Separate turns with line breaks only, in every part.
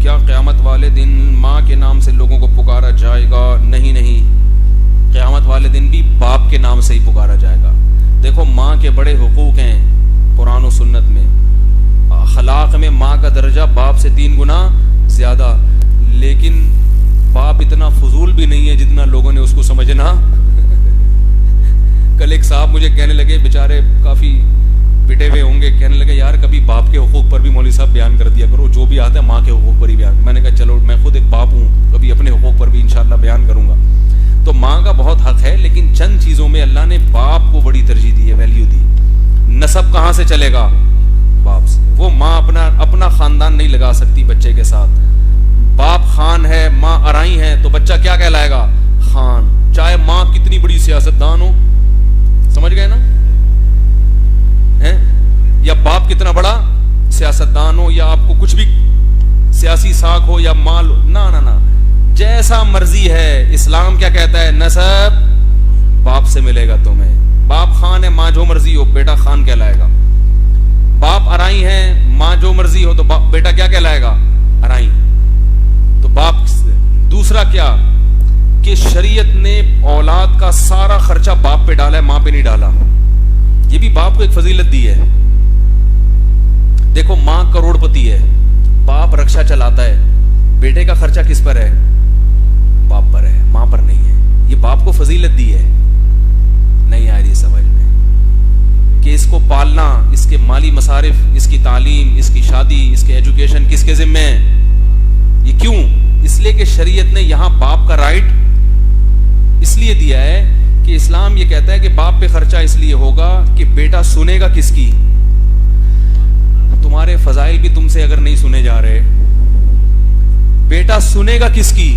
کیا قیامت والے دن ماں کے نام سے لوگوں کو پکارا جائے گا؟ نہیں، قیامت والے دن بھی باپ کے نام سے ہی پکارا جائے گا. دیکھو ماں کے بڑے حقوق ہیں قرآن و سنت میں. اخلاق میں ماں کا درجہ باپ سے 3 گنا زیادہ، لیکن باپ اتنا فضول بھی نہیں ہے جتنا لوگوں نے اس کو سمجھنا. کل ایک صاحب مجھے کہنے لگے، بیچارے کافی پٹے ہوئے ہوں گے، کہنے لگے یار کبھی باپ کے حقوق پر بھی مولوی صاحب بیان کر دیا کرو، جو بھی آتا ہے ماں کے حقوق پر ہی بیان. میں نے کہا چلو میں خود ایک باپ ہوں، کبھی اپنے حقوق پر بھی انشاءاللہ بیان کروں گا. تو ماں کا بہت حق ہے، لیکن چند چیزوں میں اللہ نے باپ کو بڑی ترجیح دی ہے، ویلیو دی. نسب کہاں سے چلے گا؟ باپ سے. وہ ماں اپنا خاندان نہیں لگا سکتی بچے کے ساتھ. باپ خان ہے، ماں ارائی ہے، تو بچہ کیا کہلائے گا؟ خان. چاہے ماں کتنی بڑی سیاستدان ہو، سمجھ گئے نا؟ یا باپ کتنا بڑا سیاستدان ہو، یا آپ کو کچھ بھی سیاسی ساکھ ہو یا مال ہو، نہ جیسا مرضی ہے. اسلام کیا کہتا ہے؟ نسب باپ سے ملے گا تمہیں. باپ خان ہے، ماں جو مرضی ہو، بیٹا خان کہلائے گا. باپ ارائی ہے، ماں جو مرضی ہو تو بیٹا کیا کہلائے گا؟ ارائی. تو باپ. دوسرا کیا کہ شریعت نے اولاد کا سارا خرچہ باپ پہ ڈالا ہے، ماں پہ نہیں ڈالا. یہ بھی باپ کو ایک فضیلت دی ہے. دیکھو ماں کروڑ پتی ہے، باپ رکشا چلاتا ہے، بیٹے کا خرچہ کس پر ہے؟ باپ پر ہے، ماں پر نہیں ہے. یہ باپ کو فضیلت دی ہے. نہیں آ رہی سمجھ میں کہ اس کو پالنا، اس کے مالی مصارف، اس کی تعلیم، اس کی شادی، اس کے ایجوکیشن کس کے ذمہ ہے؟ یہ کیوں؟ اس لیے کہ شریعت نے یہاں باپ کا رائٹ اس لیے دیا ہے کہ اسلام یہ کہتا ہے کہ باپ پہ خرچہ اس لیے ہوگا کہ بیٹا سنے گا کس کی؟ تمہارے فضائل بھی تم سے اگر نہیں سنے جا رہے، بیٹا سنے گا کس کی؟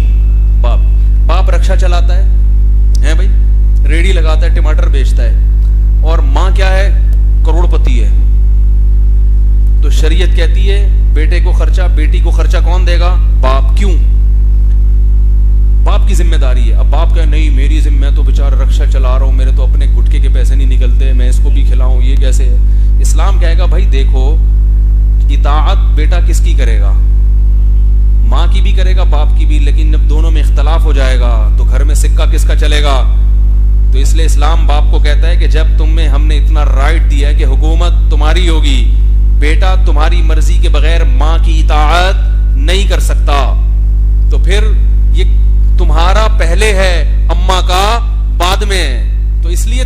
باپ. باپ رکشا چلاتا ہے بھائی، ریڑھی لگاتا ہے، ٹماٹر بیچتا ہے، اور ماں کیا ہے؟ کروڑ پتی ہے. تو شریعت کہتی ہے بیٹے کو خرچہ، بیٹی کو خرچہ کون دے گا؟ باپ. کیوں؟ باپ کی ذمہ داری ہے. اب باپ کہے نہیں میری ذمہ، میں تو بیچارہ رکشا چلا رہا ہوں، میرے تو اپنے گٹکے کے پیسے نہیں نکلتے، میں اس کو بھی کھلاؤں، یہ کیسے ہے؟ اسلام کہے گا بھائی دیکھو اطاعت بیٹا کس کی کرے گا؟ ماں کی بھی کرے گا، باپ کی بھی، لیکن جب دونوں میں اختلاف ہو جائے گا تو گھر میں سکہ کس کا چلے گا؟ تو اس لیے اسلام باپ کو کہتا ہے کہ جب تمہیں ہم نے اتنا رائٹ دیا ہے کہ حکومت تمہاری ہوگی، بیٹا تمہاری مرضی کے بغیر ماں کی اطاعت نہیں کر سکتا. تو پھر یہ تمہارا پہلے ہے، اماں کا بعد میں ہے. تو اس لیے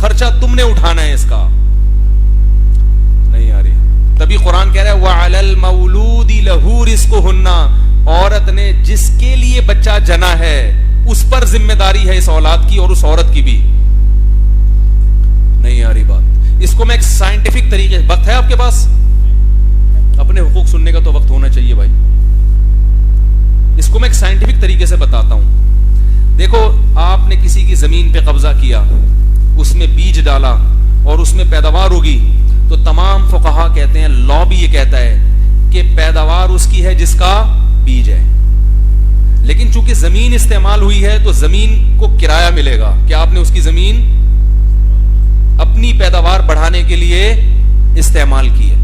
خرچہ تم نے اٹھانا ہے اس کا. نہیں آ رہی. تبھی قرآن کہہ رہا ہے وَعَلَى الْمَوْلُودِ لَهُ رِزْقُهُنَّ. عورت نے جس کے لیے بچہ جنا ہے اس پر ذمہ داری ہے اس اولاد کی اور اس عورت کی بھی. نہیں آ رہی بات. اس کو میں ایک سائنٹیفک طریقے، وقت ہے آپ کے پاس؟ اپنے حقوق سننے کا تو وقت ہونا چاہیے بھائی. اس کو میں ایک سائنٹیفک طریقے سے بتاتا ہوں. دیکھو آپ نے کسی کی زمین پہ قبضہ کیا، اس میں بیج ڈالا اور اس میں پیداوار ہوگی، تو تمام فقہا کہتے ہیں، لا بھی یہ کہتا ہے کہ پیداوار اس کی ہے جس کا بیج ہے. لیکن چونکہ زمین استعمال ہوئی ہے تو زمین کو کرایہ ملے گا کہ آپ نے اس کی زمین اپنی پیداوار بڑھانے کے لیے استعمال کی ہے.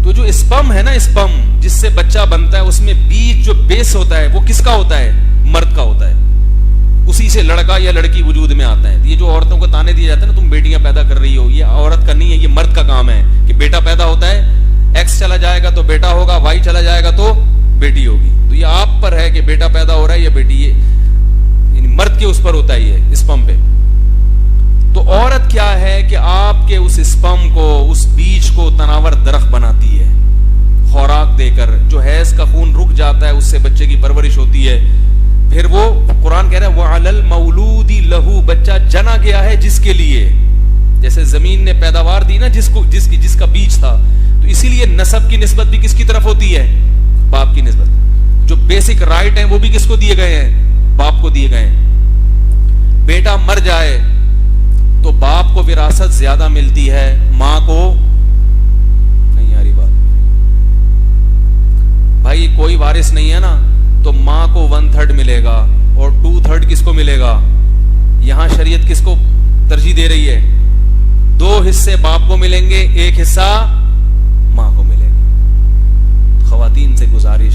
تو جو اسپم ہے نا، اسپم جس سے بچہ بنتا ہے، اس میں بیج جو بیس ہوتا ہے وہ کس کا ہوتا ہے؟ مرد کا ہوتا ہے. اسی سے لڑکا یا لڑکی وجود میں آتا ہے. یہ جو عورتوں کو تانے دیے جاتے ہیں نا، تم بیٹیاں پیدا کر رہی ہو، یہ عورت کا نہیں ہے، یہ مرد کا کام ہے کہ بیٹا پیدا ہوتا ہے، ایکس چلا جائے گا تو بیٹا ہوگا، وائی چلا جائے گا تو بیٹی ہوگی. تو یہ آپ پر ہے کہ بیٹا پیدا ہو رہا ہے یا بیٹی. یہ یعنی مرد کے اس پر ہوتا ہے یہ اسپم پہ. تو عورت کیا ہے کہ آپ کے اس اسپم کو، اس بیج کو تناور درخت بناتی ہے خوراک دے کر. جو حیض کا خون رک جاتا ہے اس سے بچے کی پرورش ہوتی ہے. پھر وہ قرآن کہہ رہا ہے وَعَلَى الْمَوْلُودِ لَهُ. بچہ جنا گیا ہے جس کے لیے، جیسے زمین نے پیداوار دی نا جس کا بیج تھا، تو اسی لیے نسب کی نسبت بھی کس کی طرف ہوتی ہے؟ باپ کی نسبت. جو بیسک رائٹ ہیں وہ بھی کس کو دیے گئے ہیں؟ باپ کو دیے گئے ہیں. بیٹا مر جائے تو باپ کو وراثت زیادہ ملتی ہے، ماں کو نہیں. آ رہی بات بھائی؟ کوئی وارث نہیں ہے نا، تو ماں کو 1/3 ملے گا اور 2/3 کس کو ملے گا؟ یہاں شریعت کس کو ترجیح دے رہی ہے؟ 2 حصے باپ کو ملیں گے، 1 حصہ ماں کو ملے گا. خواتین سے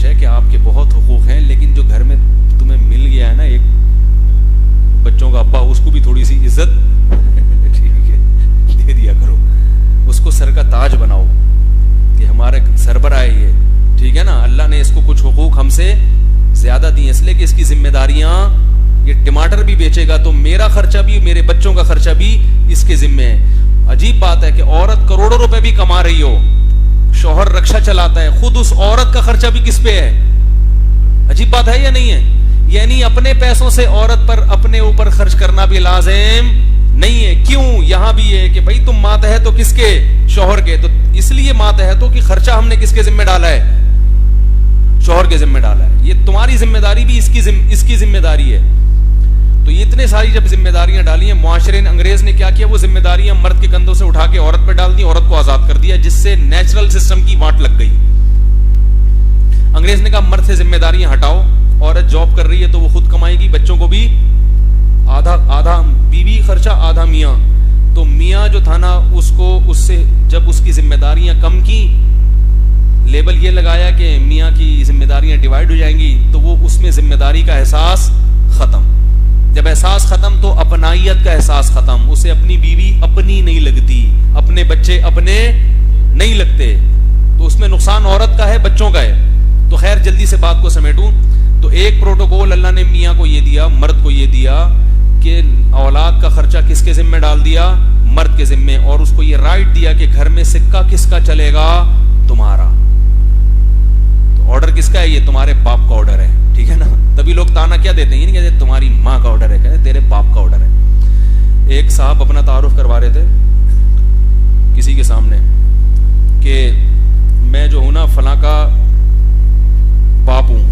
گزارش ہے کہ آپ کے بہت حقوق ہیں، لیکن جو گھر میں تمہیں مل گیا ہے نا ایک بچوں کا ابا، اس کو بھی تھوڑی سی عزت ٹھیک ہے دے دیا کرو، اس کو سر کا تاج بناؤ کہ ہمارے سربراہ ہے یہ، ٹھیک ہے نا. اللہ نے اس کو کچھ حقوق ہم سے زیادہ دی ہیں، اس لیے کہ اس کی ذمہ داریاں، یہ ٹماٹر بھی بیچے گا تو میرا خرچہ بھی، میرے بچوں کا خرچہ بھی اس کے ذمہ ہے. عجیب بات ہے کہ عورت کروڑوں روپے بھی کما رہی ہو، شوہر رکشا چلاتا ہے، خود اس عورت کا خرچہ بھی کس پہ ہے؟ عجیب بات ہے یا نہیں ہے؟ یعنی اپنے پیسوں سے عورت پر اپنے اوپر خرچ کرنا بھی لازم نہیں ہے. کیوں؟ یہاں بھی ہے کہ بھائی تم ماتحت ہو کس کے؟ شوہر کے. تو اس لیے ماتحت ہو کہ خرچہ ہم نے کس کے ذمہ ڈالا ہے؟ شوہر کے ذمہ ڈالا ہے. یہ تمہاری ذمہ داری بھی اس کی ذمہ داری ہے. تو یہ اتنے ساری جب ذمہ داریاں ڈالی ہیں معاشرے نے، انگریز نے کیا کیا؟ وہ ذمہ داریاں مرد کے کندھوں سے اٹھا کے عورت پہ ڈال دی، عورت کو آزاد کر دیا، جس سے نیچرل سسٹم کی وانٹ لگ گئی. انگریز نے کہا مرد سے ذمہ داریاں ہٹاؤ، عورت جاب کر رہی ہے تو وہ خود کمائے گی، بچوں کو بھی آدھا بیوی خرچہ آدھا میاں. تو میاں جو تھا نا اس سے جب اس کی ذمہ داریاں کم کی، لیبل یہ لگایا کہ میاں کی ذمہ داریاں ڈیوائیڈ ہو جائیں گی، تو وہ اس میں ذمہ داری کا احساس ختم. جب احساس ختم تو اپنائیت کا احساس ختم. اسے اپنی بیوی اپنی نہیں لگتی، اپنے بچے اپنے نہیں لگتے. تو اس میں نقصان عورت کا ہے، بچوں کا ہے. تو خیر جلدی سے بات کو سمیٹوں تو ایک پروٹوکول اللہ نے میاں کو یہ دیا، مرد کو یہ دیا کہ اولاد کا خرچہ کس کے ذمہ ڈال دیا؟ مرد کے ذمہ. اور اس کو یہ رائٹ دیا کہ گھر میں سکہ کس کا چلے گا؟ تمہارا. تو آرڈر کس کا ہے؟ یہ تمہارے باپ کا آرڈر ہے، ٹھیک ہے نا. تبھی لوگ تانا کیا دیتے ہیں، یہ نہیں کہتے تمہاری ماں کا آرڈر ہے، کہتے تیرے باپ کا آرڈر ہے. ایک صاحب اپنا تعارف کروا رہے تھے کسی کے سامنے کہ میں جو ہوں نا فلاں کا باپ ہوں.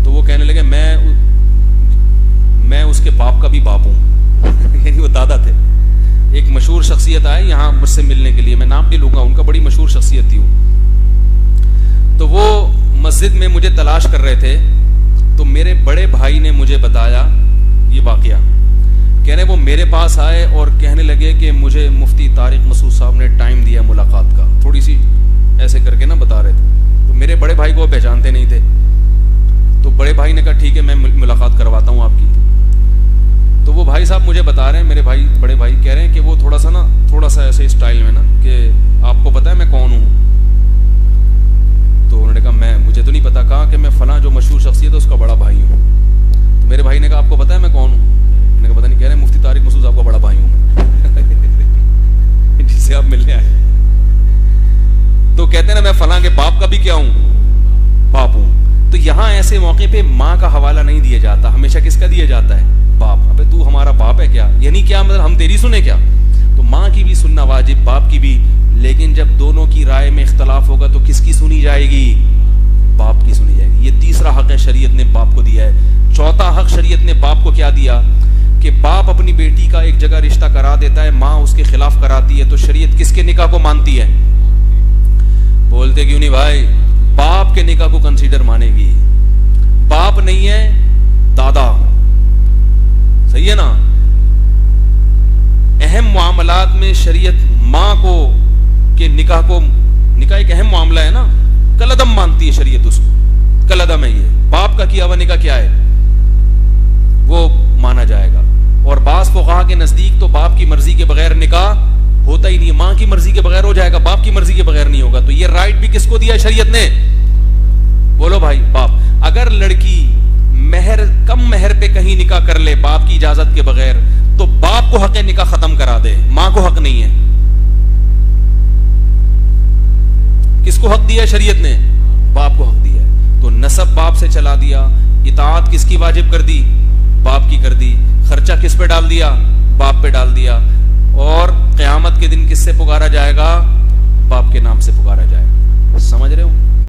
تو وہ کہنے لگے میں اس کے باپ کا بھی باپ ہوں یعنی وہ دادا تھے. ایک مشہور شخصیت آئے یہاں مجھ سے ملنے کے لیے، میں نام نہیں لوں گا ان کا، بڑی مشہور شخصیت تھی وہ. تو وہ مسجد میں مجھے تلاش کر رہے تھے، تو میرے بڑے بھائی نے مجھے بتایا یہ واقعہ. کہنے وہ میرے پاس آئے اور کہنے لگے کہ مجھے مفتی طارق مسعود صاحب نے ٹائم دیا ملاقات کا. تھوڑی سی ایسے کر کے نا بتا رہے تھے. تو میرے بڑے بھائی کو پہچانتے نہیں تھے. تو بڑے بھائی نے کہا ٹھیک ہے میں ملاقات کرواتا ہوں آپ کی. تو وہ بھائی صاحب مجھے بتا رہے ہیں، میرے بھائی بڑے بھائی کہہ رہے ہیں کہ وہ تھوڑا سا ایسے اسٹائل میں نا کہ آپ کو پتا ہے میں کون ہوں؟ تو انہوں نے کہا مجھے تو نہیں پتا. کہا کہ میں فلاں جو مشہور شخصیت ہے اس کا بڑا بھائی ہوں. تو میرے بھائی نے کہا آپ کو پتا ہے میں کون ہوں؟ میں نے کہا پتا نہیں. کہہ رہے ہیں مفتی طارق مسعود صاحب کا بڑا بھائی ہوں میں جس سے آپ ملنے آئے. تو کہتے ہیں نا میں فلاں کے باپ کا بھی کیا ہوں؟ باپ ہوں. تو یہاں ایسے موقع پہ ماں کا حوالہ نہیں دیا جاتا، ہمیشہ کس کا دیا جاتا ہے؟ باپ. ابے تو ہمارا باپ ہے کیا؟ یعنی کیا مطلب ہم تیری سنیں کیا؟ تو ماں کی بھی سننا واجب، باپ کی بھی. لیکن جب دونوں کی رائے میں اختلاف ہوگا تو کس کی سنی جائے گی؟ باپ کی سنی جائے گی. یہ تیسرا حق ہے شریعت نے باپ کو دیا ہے. چوتھا حق شریعت نے باپ کو کیا دیا کہ باپ اپنی بیٹی کا ایک جگہ رشتہ کرا دیتا ہے، ماں اس کے خلاف کراتی ہے، تو شریعت کس کے نکاح کو مانتی ہے؟ بولتے کیوں نہیں بھائی؟ باپ کے نکاح کو کنسیڈر مانے گی. باپ نہیں ہے دادا، صحیح ہے نا. اہم معاملات میں شریعت ماں کو کہ نکاح ایک اہم معاملہ ہے نا، کلعدم مانتی ہے شریعت اس کو. کلعدم ہے یہ. باپ کا کیا ہوا نکاح کیا ہے وہ مانا جائے گا. اور بعض فقہا کے نزدیک تو باپ کی مرضی کے بغیر نکاح ہوتا ہی نہیں ہے. ماں کی مرضی کے بغیر ہو جائے گا، باپ کی مرضی کے بغیر نہیں ہوگا. تو یہ رائٹ بھی کس کو دیا شریعت نے؟ بولو بھائی، باپ. اگر لڑکی کم مہر پہ کہیں نکاح کر لے باپ کی اجازت کے بغیر تو باپ کو حق نکاح ختم کرا دے، ماں کو حق نہیں ہے. کس کو حق دیا شریعت نے؟ باپ کو حق دیا ہے. تو نسب باپ سے چلا دیا، اطاعت کس کی واجب کر دی؟ باپ کی کر دی. خرچہ کس پہ ڈال دیا؟ باپ پہ ڈال دیا. اور قیامت کے دن کس سے پکارا جائے گا؟ باپ کے نام سے پکارا جائے گا. سمجھ رہے ہو؟